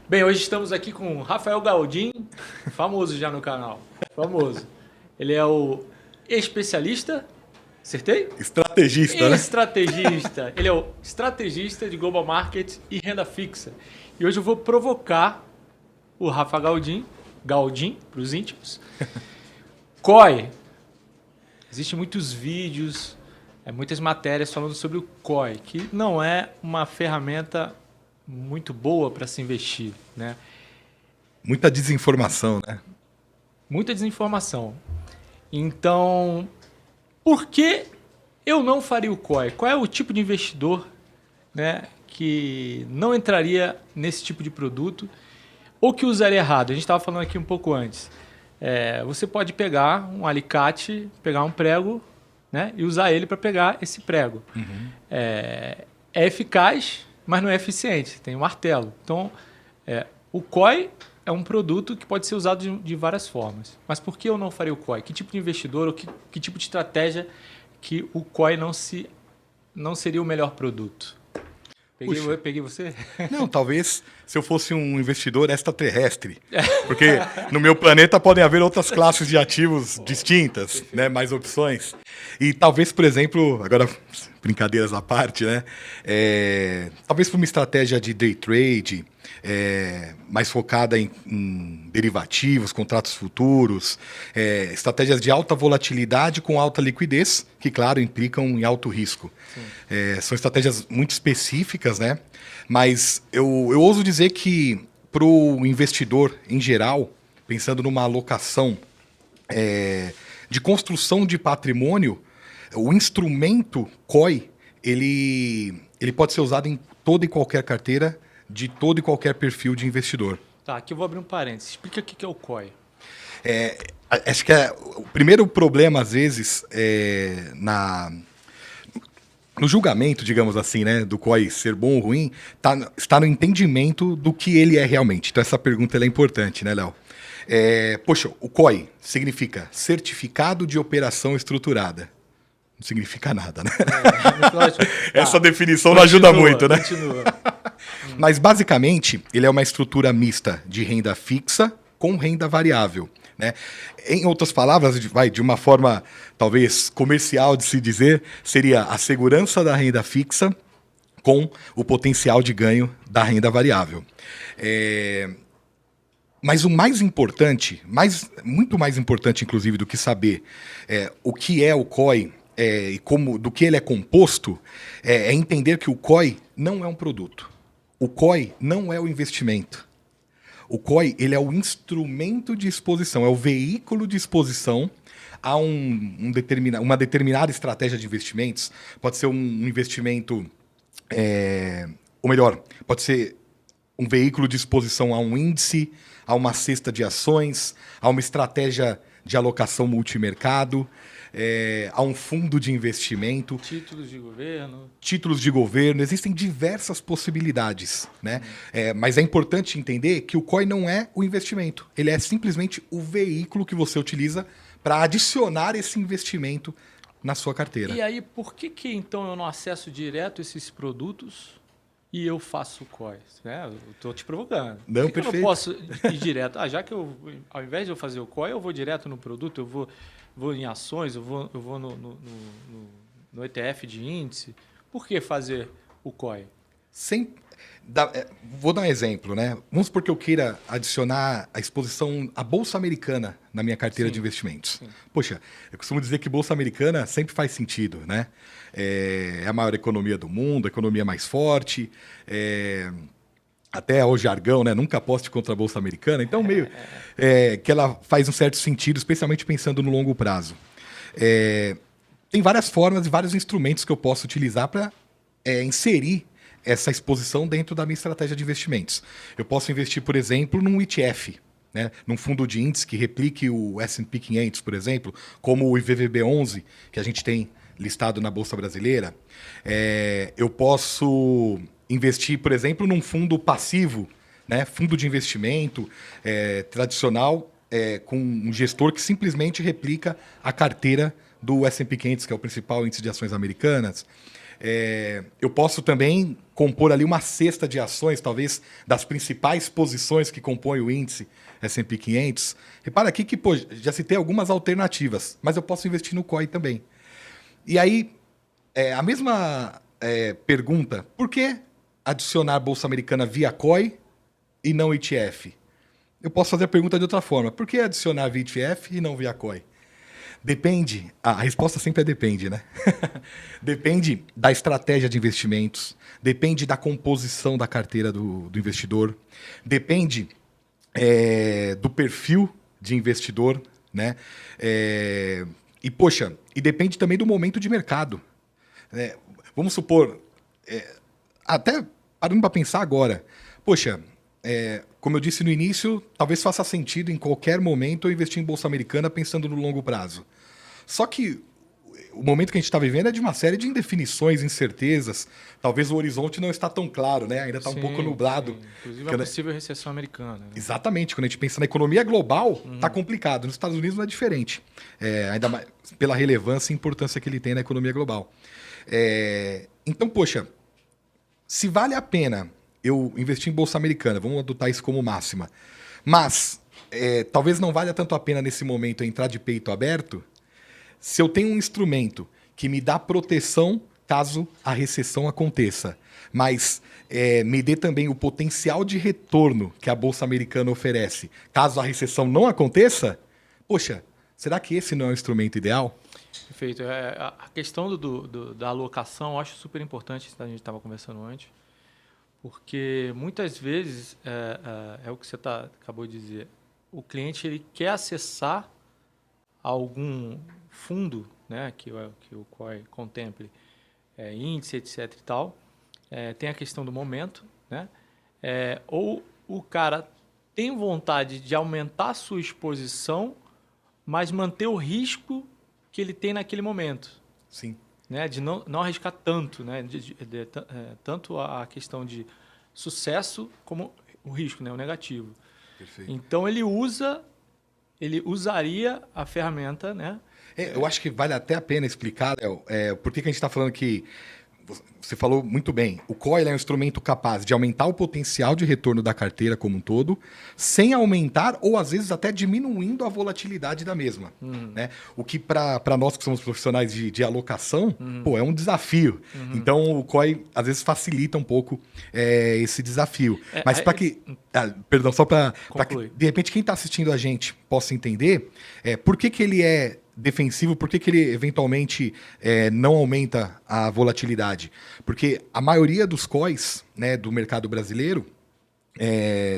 Bem, hoje estamos aqui com Rafael Galdin, famoso já no canal. Famoso. Ele é o especialista, acertei? Estrategista, né? Estrategista. Ele é o estrategista de Global Market e renda fixa. E hoje eu vou provocar o Rafa Galdin para os íntimos. COI. Existem muitos vídeos, muitas matérias falando sobre o COI, que não é uma ferramenta muito boa para se investir, né? Muita desinformação, né? Muita desinformação. Então, por que eu não faria o COI? Qual é o tipo de investidor, né, que não entraria nesse tipo de produto ou que usaria errado? A gente estava falando aqui um pouco antes. Você pode pegar um alicate, pegar um prego, né, e usar ele para pegar esse prego. Uhum. É eficaz, mas não é eficiente. Tem um martelo. Então, o COI é um produto que pode ser usado de várias formas. Mas por que eu não faria o COI? Que tipo de investidor ou que tipo de estratégia que o COI não seria o melhor produto? Peguei você? Não, talvez se eu fosse um investidor extraterrestre. Porque no meu planeta podem haver outras classes de ativos distintas, né? Mais opções. E talvez, por exemplo, agora brincadeiras à parte, né? Talvez por uma estratégia de day trade, mais focada em derivativos, contratos futuros, estratégias de alta volatilidade com alta liquidez, que, claro, implicam em alto risco. São estratégias muito específicas, né? Mas eu ouso dizer que para o investidor em geral, pensando numa alocação de construção de patrimônio, o instrumento COI, ele pode ser usado em toda e qualquer carteira, de todo e qualquer perfil de investidor. Tá, aqui eu vou abrir um parênteses. Explica o que é o COI. Acho que o primeiro problema, às vezes, no julgamento, digamos assim, né, do COI ser bom ou ruim, está no entendimento do que ele é realmente. Então, essa pergunta ela é importante, né, Léo? Poxa, o COI significa Certificado de Operação Estruturada. Não significa nada, né? Essa definição não ajuda muito, né? Continua. Mas, basicamente, ele é uma estrutura mista de renda fixa com renda variável, né? Em outras palavras, de uma forma talvez comercial de se dizer, seria a segurança da renda fixa com o potencial de ganho da renda variável. Mas o mais importante, muito mais importante, inclusive, do que saber o que é o COI e do que ele é composto, é entender que o COI não é um produto. O COI não é o investimento. O COI ele é o instrumento de exposição, é o veículo de exposição a uma determinada estratégia de investimentos. Pode ser um investimento, ou melhor, pode ser um veículo de exposição a um índice, a uma cesta de ações, a uma estratégia de alocação multimercado, a um fundo de investimento. Títulos de governo. Existem diversas possibilidades, né? Mas é importante entender que o COI não é o investimento. Ele é simplesmente o veículo que você utiliza para adicionar esse investimento na sua carteira. E aí, por que então eu não acesso direto esses produtos e eu faço o COI? Eu estou te provocando. Não, por que perfeito. eu não posso ir direto? Já que ao invés de eu fazer o COI, eu vou direto no produto, eu vou em ações, eu vou no ETF de índice. Por que fazer o COI? Vou dar um exemplo, né? Vamos supor que eu queira adicionar a exposição à Bolsa Americana na minha carteira de investimentos. Sim. Poxa, eu costumo dizer que Bolsa Americana sempre faz sentido, né? É a maior economia do mundo, a economia mais forte, até o jargão, né? Nunca aposte contra a Bolsa Americana. Então, que ela faz um certo sentido, especialmente pensando no longo prazo. Tem várias formas e vários instrumentos que eu posso utilizar para inserir essa exposição dentro da minha estratégia de investimentos. Eu posso investir, por exemplo, num ETF, né? Num fundo de índice que replique o S&P 500, por exemplo, como o IVVB11, que a gente tem listado na Bolsa Brasileira. Eu posso investir, por exemplo, num fundo passivo, né? Fundo de investimento tradicional, com um gestor que simplesmente replica a carteira do S&P 500, que é o principal índice de ações americanas. Eu posso também compor ali uma cesta de ações, talvez das principais posições que compõem o índice S&P 500. Repara aqui que já citei algumas alternativas, mas eu posso investir no COI também. E aí, a mesma pergunta, por que adicionar Bolsa Americana via COI e não ETF? Eu posso fazer a pergunta de outra forma, por que adicionar via ETF e não via COI? Depende, a resposta sempre é depende, né? Depende da estratégia de investimentos, depende da composição da carteira do investidor, depende do perfil de investidor, né? E depende também do momento de mercado. Vamos supor, até parando para pensar agora, como eu disse no início, talvez faça sentido em qualquer momento eu investir em Bolsa Americana pensando no longo prazo. Só que o momento que a gente está vivendo é de uma série de indefinições, incertezas. Talvez o horizonte não está tão claro, né? Ainda está um pouco nublado. Sim. Inclusive a possível recessão americana. Né? Exatamente. Quando a gente pensa na economia global, está complicado. Nos Estados Unidos não é diferente. Ainda mais pela relevância e importância que ele tem na economia global. Então, se vale a pena eu investir em Bolsa Americana, vamos adotar isso como máxima, mas talvez não valha tanto a pena nesse momento entrar de peito aberto, se eu tenho um instrumento que me dá proteção caso a recessão aconteça, mas me dê também o potencial de retorno que a Bolsa Americana oferece, caso a recessão não aconteça, será que esse não é o instrumento ideal? Perfeito. A questão da alocação eu acho super importante, a gente estava conversando antes, porque muitas vezes, é o que você acabou de dizer, o cliente ele quer acessar algum fundo, né, que o COI contemple, índice, etc. e tal, tem a questão do momento, né, ou o cara tem vontade de aumentar a sua exposição, mas manter o risco que ele tem naquele momento. Sim. Né, de não arriscar tanto, né, tanto a questão de sucesso como o risco, né, o negativo. Perfeito. Então ele usaria a ferramenta, né? Eu acho que vale até a pena explicar, Léo, por que a gente está falando que você falou muito bem. O COI é um instrumento capaz de aumentar o potencial de retorno da carteira como um todo, sem aumentar ou, às vezes, até diminuindo a volatilidade da mesma. Né? O que, para nós que somos profissionais de alocação, é um desafio. Então, o COI, às vezes, facilita um pouco esse desafio. Mas para que... perdão, só para que, de repente, quem está assistindo a gente possa entender por que ele é defensivo, por que ele eventualmente não aumenta a volatilidade? Porque a maioria dos COIs, né, do mercado brasileiro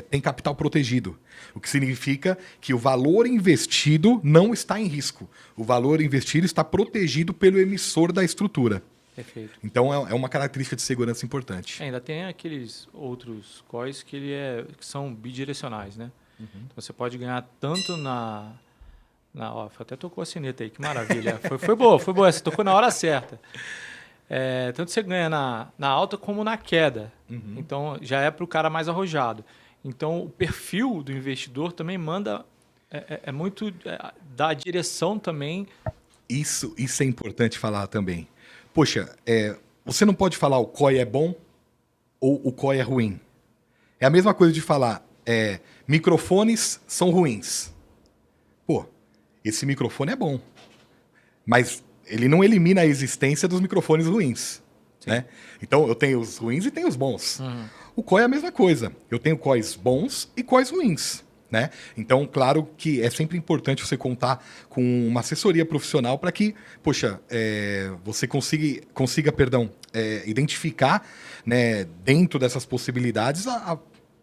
tem capital protegido, o que significa que o valor investido não está em risco. O valor investido está protegido pelo emissor da estrutura. Perfeito. Então é uma característica de segurança importante. Ainda tem aqueles outros COIs que são bidirecionais, né? Então você pode ganhar tanto até tocou a sineta aí, que maravilha. Foi boa, você tocou na hora certa. Tanto você ganha na alta como na queda. Então, já é para o cara mais arrojado. Então, o perfil do investidor também manda... muito da direção também. Isso é importante falar também. Você não pode falar o COI é bom ou o COI é ruim. É a mesma coisa de falar microfones são ruins. Esse microfone é bom, mas ele não elimina a existência dos microfones ruins. Né? Então, eu tenho os ruins e tenho os bons. O COI é a mesma coisa. Eu tenho COIs bons e COIs ruins. Né? Então, claro que é sempre importante você contar com uma assessoria profissional para que, você consiga identificar, né, dentro dessas possibilidades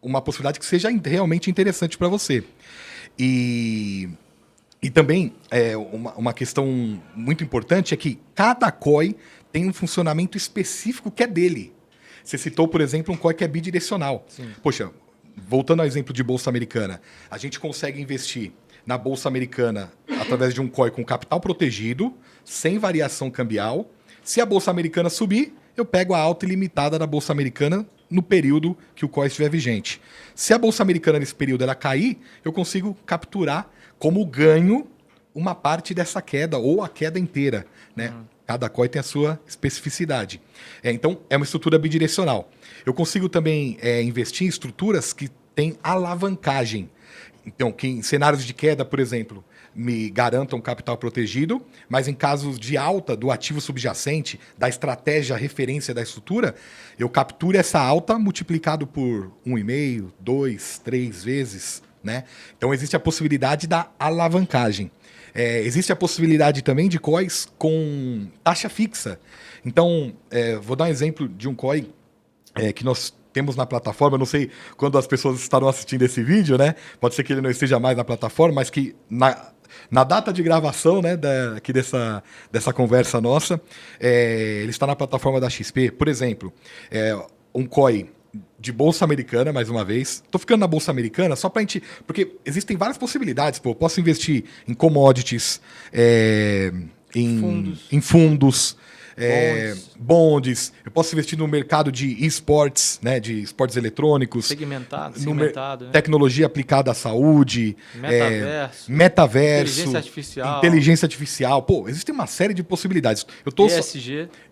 uma possibilidade que seja realmente interessante para você. E também, uma questão muito importante é que cada COI tem um funcionamento específico que é dele. Você citou, por exemplo, um COI que é bidirecional. Sim. Voltando ao exemplo de Bolsa Americana, a gente consegue investir na Bolsa Americana através de um COI com capital protegido, sem variação cambial. Se a Bolsa Americana subir, eu pego a alta ilimitada da Bolsa Americana no período que o COI estiver vigente. Se a Bolsa Americana nesse período ela cair, eu consigo capturar como ganho uma parte dessa queda ou a queda inteira, né? Cada COI tem a sua especificidade. Então, é uma estrutura bidirecional. Eu consigo também investir em estruturas que têm alavancagem. Então, que em cenários de queda, por exemplo, me garantam capital protegido, mas em casos de alta do ativo subjacente, da estratégia referência da estrutura, eu capturo essa alta multiplicado por 1,5, 2, 3 vezes. Né? Então, existe a possibilidade da alavancagem. Existe a possibilidade também de COIs com taxa fixa. Então, vou dar um exemplo de um COI que nós temos na plataforma. Eu não sei quando as pessoas estarão assistindo esse vídeo, né? Pode ser que ele não esteja mais na plataforma, mas que na data de gravação, né, aqui dessa conversa nossa, ele está na plataforma da XP. Por exemplo, um COI de Bolsa Americana, mais uma vez. Estou ficando na Bolsa Americana só para a gente... Porque existem várias possibilidades. Pô, eu posso investir em commodities, em fundos, bonds. Eu posso investir no mercado de esportes, né, de esportes eletrônicos. Segmentado, né? Tecnologia aplicada à saúde. Metaverso. Inteligência artificial. Pô, existe uma série de possibilidades.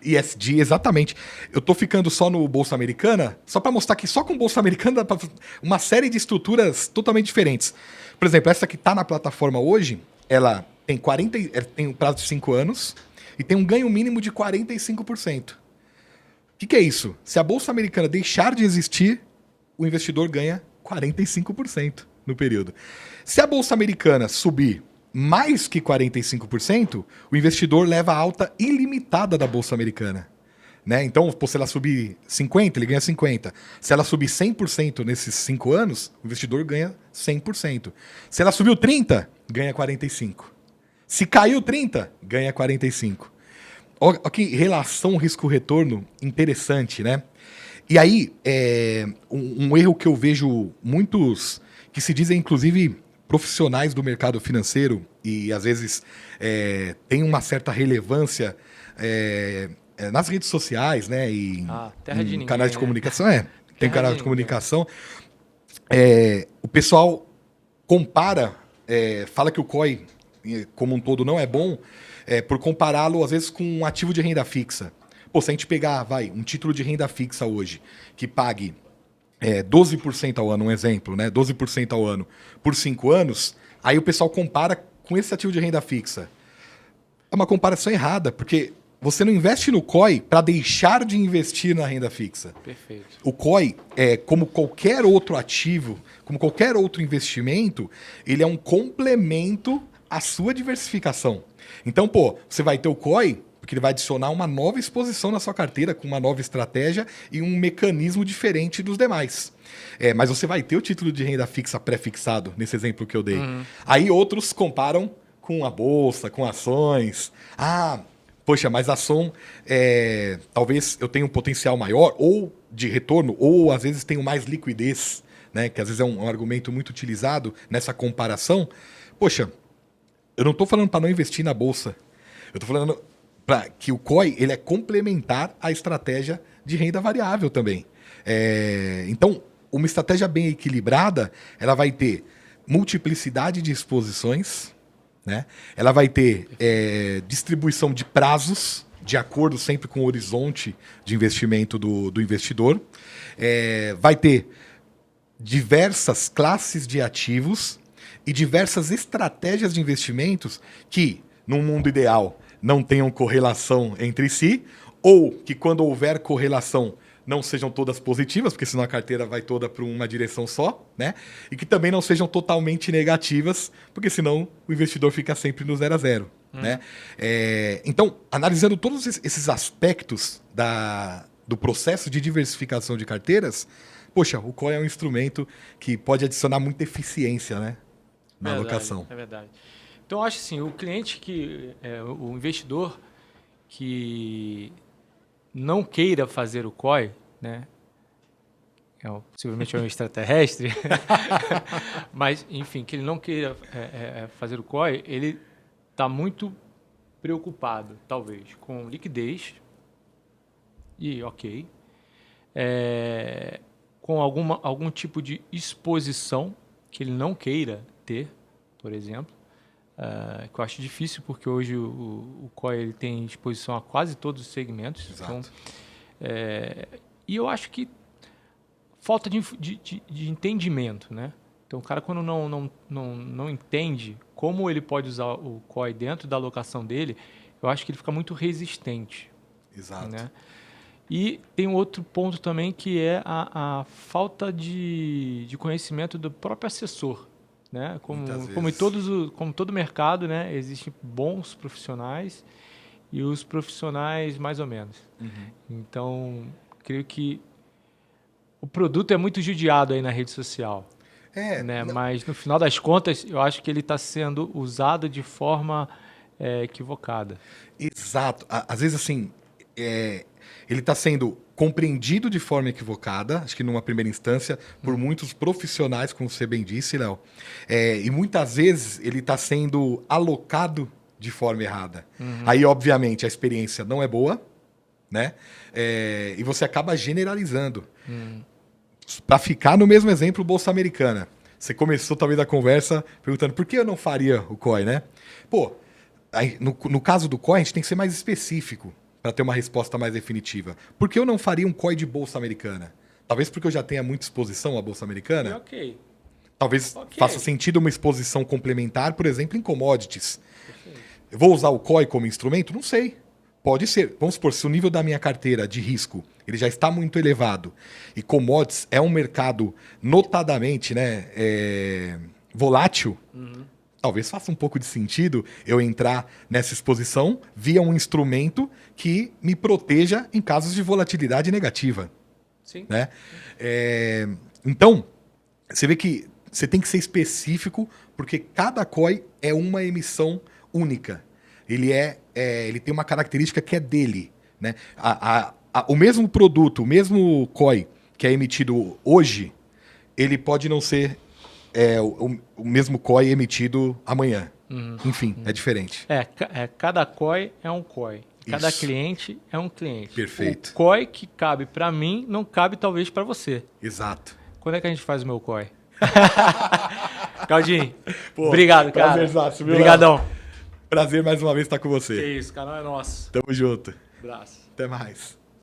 ESG, exatamente. Eu estou ficando só no Bolsa Americana, só para mostrar que só com Bolsa Americana dá pra uma série de estruturas totalmente diferentes. Por exemplo, essa que está na plataforma hoje, ela tem um prazo de 5 anos, e tem um ganho mínimo de 45%. O que é isso? Se a Bolsa Americana deixar de existir, o investidor ganha 45% no período. Se a Bolsa Americana subir mais que 45%, o investidor leva a alta ilimitada da Bolsa Americana. Né? Então, se ela subir 50%, ele ganha 50%. Se ela subir 100% nesses 5 anos, o investidor ganha 100%. Se ela subiu 30%, ganha 45%. Se caiu 30%, ganha 45%. Olha que relação risco-retorno interessante, né? E aí, um erro que eu vejo muitos que se dizem, inclusive, profissionais do mercado financeiro e, às vezes, têm uma certa relevância nas redes sociais, né? E em canais de comunicação. Tem canal de comunicação. O pessoal compara, fala que o COI como um todo não é bom, por compará-lo, às vezes, com um ativo de renda fixa. Pô, se a gente pegar, um título de renda fixa hoje, que pague 12% ao ano, um exemplo, né? 12% ao ano por 5 anos, aí o pessoal compara com esse ativo de renda fixa. É uma comparação errada, porque você não investe no COI para deixar de investir na renda fixa. Perfeito. O COI, como qualquer outro ativo, como qualquer outro investimento, ele é um complemento à sua diversificação. Então, você vai ter o COI, porque ele vai adicionar uma nova exposição na sua carteira, com uma nova estratégia e um mecanismo diferente dos demais. Mas você vai ter o título de renda fixa pré-fixado, nesse exemplo que eu dei. Aí outros comparam com a bolsa, com ações. Poxa, mas a ação, talvez eu tenha um potencial maior, ou de retorno, ou às vezes tenho mais liquidez, né? Que às vezes é um argumento muito utilizado nessa comparação. Poxa, eu não estou falando para não investir na bolsa. Eu estou falando que o COI ele é complementar à estratégia de renda variável também. Então, uma estratégia bem equilibrada, ela vai ter multiplicidade de exposições, né? Ela vai ter distribuição de prazos, de acordo sempre com o horizonte de investimento do investidor. Vai ter diversas classes de ativos e diversas estratégias de investimentos que, num mundo ideal, não tenham correlação entre si, ou que, quando houver correlação, não sejam todas positivas, porque senão a carteira vai toda para uma direção só, né? E que também não sejam totalmente negativas, porque senão o investidor fica sempre no 0 a 0. Né? Então, analisando todos esses aspectos do processo de diversificação de carteiras, poxa, o COI é um instrumento que pode adicionar muita eficiência, né, na alocação. É verdade. Então, eu acho assim, o cliente o investidor que não queira fazer o COI, né, possivelmente é um extraterrestre, mas, enfim, que ele não queira fazer o COI, ele está muito preocupado, talvez, com liquidez, e ok, com algum tipo de exposição que ele não queira ter, por exemplo. que eu acho difícil, porque hoje o COI ele tem exposição a quase todos os segmentos. Exato. Então, e eu acho que falta de entendimento, né? Então, o cara, quando não entende como ele pode usar o COI dentro da alocação dele, eu acho que ele fica muito resistente. Exato. Né? E tem um outro ponto também, que é a falta de conhecimento do próprio assessor. Né? Como todo mercado, né? Existem bons profissionais e os profissionais mais ou menos. Então, creio que o produto é muito judiado aí na rede social. Né? Mas, no final das contas, eu acho que ele está sendo usado de forma equivocada. Exato. Às vezes, assim, ele está sendo compreendido de forma equivocada, acho que numa primeira instância, por muitos profissionais, como você bem disse, Léo. E muitas vezes ele está sendo alocado de forma errada. Aí, obviamente, a experiência não é boa, né? E você acaba generalizando. Para ficar no mesmo exemplo, Bolsa Americana. Você começou talvez a conversa perguntando por que eu não faria o COI, né? Pô, aí, no caso do COI, a gente tem que ser mais específico para ter uma resposta mais definitiva. Por que eu não faria um COI de Bolsa Americana? Talvez porque eu já tenha muita exposição à Bolsa Americana. Ok. Talvez faça sentido uma exposição complementar, por exemplo, em commodities. Eu vou usar o COI como instrumento? Não sei. Pode ser. Vamos supor, se o nível da minha carteira de risco ele já está muito elevado e commodities é um mercado notadamente, né, volátil, talvez faça um pouco de sentido eu entrar nessa exposição via um instrumento que me proteja em casos de volatilidade negativa. Sim. Né? Então, você vê que você tem que ser específico, porque cada COI é uma emissão única. Ele tem uma característica que é dele. Né? O mesmo produto, o mesmo COI que é emitido hoje, ele pode não ser o mesmo COI emitido amanhã. Enfim, é diferente. Cada COI é um COI. Cada Isso. cliente é um cliente. Perfeito. O COI que cabe para mim não cabe talvez para você. Exato. Quando é que a gente faz o meu COI? Claudinho, obrigado, cara. Prazerzaço, viu, Obrigadão. Léo? Prazer mais uma vez estar com você. Que isso, o canal é nosso. Tamo junto. Abraço. Até mais.